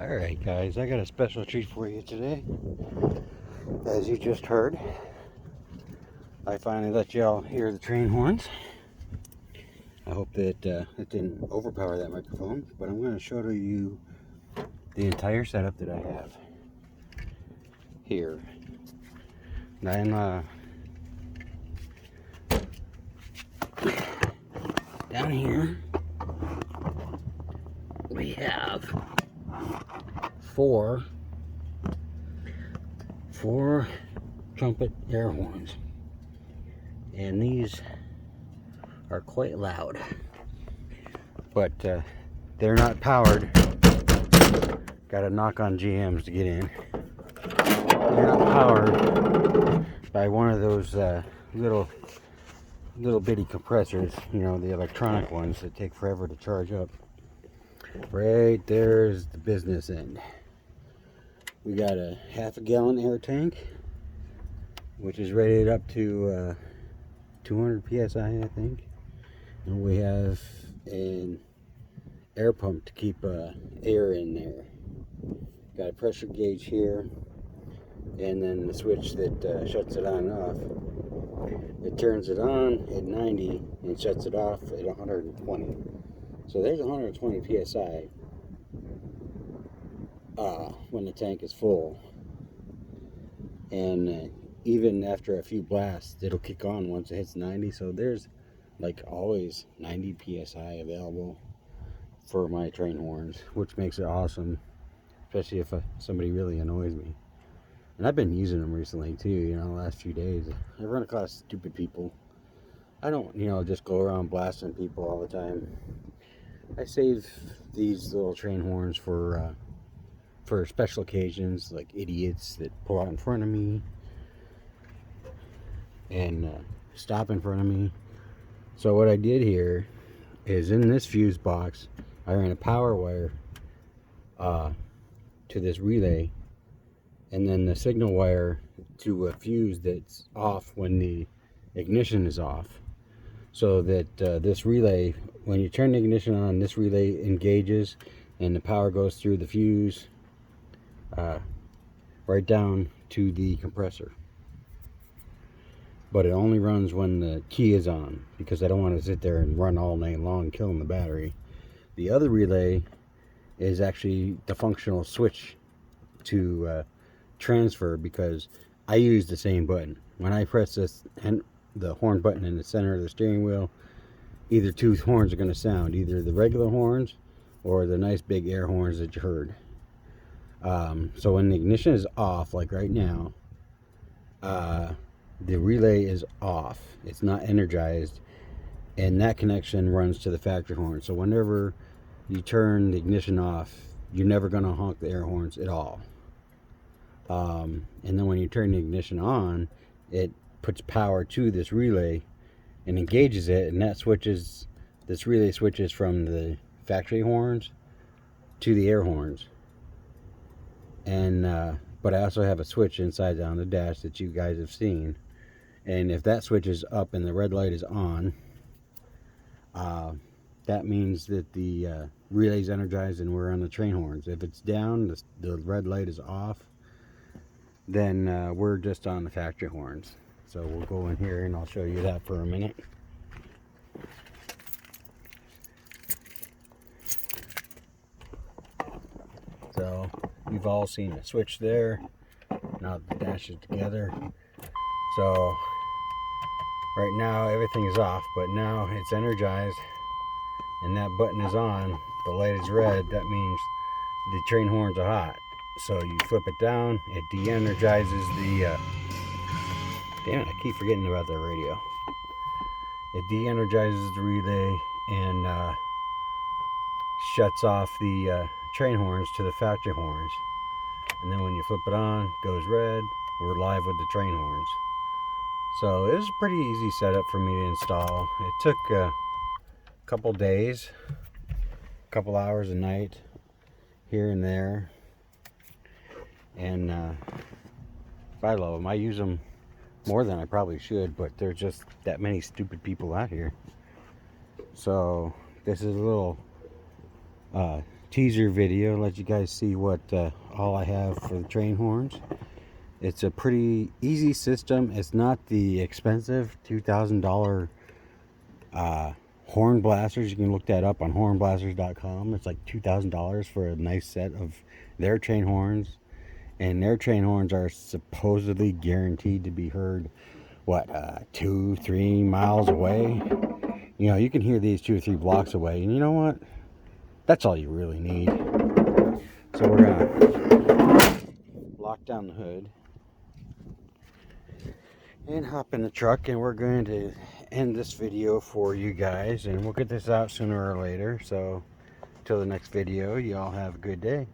Alright guys, I got a special treat for you today. As you just heard, I finally let y'all hear the train horns. I hope that it didn't overpower that microphone, but I'm going to show to you the entire setup that I have here. I'm down here we have four trumpet air horns, and these are quite loud, but they're not powered. Gotta knock on GMs to get in. They're not powered by one of those little bitty compressors, you know, the electronic ones that take forever to charge up. Right there's the business end. We got a half-a-gallon air tank, which is rated up to 200 psi, I think. And we have an air pump to keep air in there. Got a pressure gauge here, and then the switch that shuts it on and off. It turns it on at 90 and shuts it off at 120. So there's 120 psi when the tank is full. And even after a few blasts, it'll kick on once it hits 90. So there's like always 90 psi available for my train horns, which makes it awesome, especially if somebody really annoys me. And I've been using them recently too, you know, the last few days. I run across stupid people. I don't, you know, just go around blasting people all the time. I save these little train horns for special occasions, like idiots that pull out in front of me and stop in front of me. So what I did here is, in this fuse box, I ran a power wire to this relay, and then the signal wire to a fuse that's off when the ignition is off, so that this relay, when you turn the ignition on, this relay engages and the power goes through the fuse right down to the compressor. But it only runs when the key is on, because I don't want to sit there and run all night long killing the battery. The other relay is actually the functional switch to transfer, because I use the same button. When I press this and the horn button in the center of the steering wheel, either two horns are going to sound, either the regular horns or the nice big air horns that you heard. So when the ignition is off, like right now, the relay is off, it's not energized, and that connection runs to the factory horn. So whenever you turn the ignition off, you're never going to honk the air horns at all. And then when you turn the ignition on, it puts power to this relay and engages it, and that switches, this relay switches from the factory horns to the air horns. And but I also have a switch inside on the dash that you guys have seen, and if that switch is up and the red light is on, that means that the relay is energized and we're on the train horns. If it's down, the red light is off, then we're just on the factory horns. So we'll go in here and I'll show you that for a minute. So you've all seen the switch there. Now the dash is together. So right now everything is off, but now it's energized and that button is on. The light is red. That means the train horns are hot. So you flip it down, it de-energizes the damn it, I keep forgetting about the radio. It de-energizes the relay and shuts off the train horns to the factory horns. And then when you flip it on, it goes red. We're live with the train horns. So it was a pretty easy setup for me to install. It took a couple days, a couple hours a night, here and there. And I love them. I use them more than I probably should, but there's just that many stupid people out here. So this is a little teaser video, let you guys see what all I have for the train horns. It's a pretty easy system. It's not the expensive $2,000 horn blasters. You can look that up on hornblasters.com. It's like $2,000 for a nice set of their train horns. And their train horns are supposedly guaranteed to be heard, what, 2-3 miles away? You know, you can hear these 2 or 3 blocks away. And you know what? That's all you really need. So we're gonna lock down the hood and hop in the truck, and we're going to end this video for you guys, and we'll get this out sooner or later. So till the next video, y'all have a good day.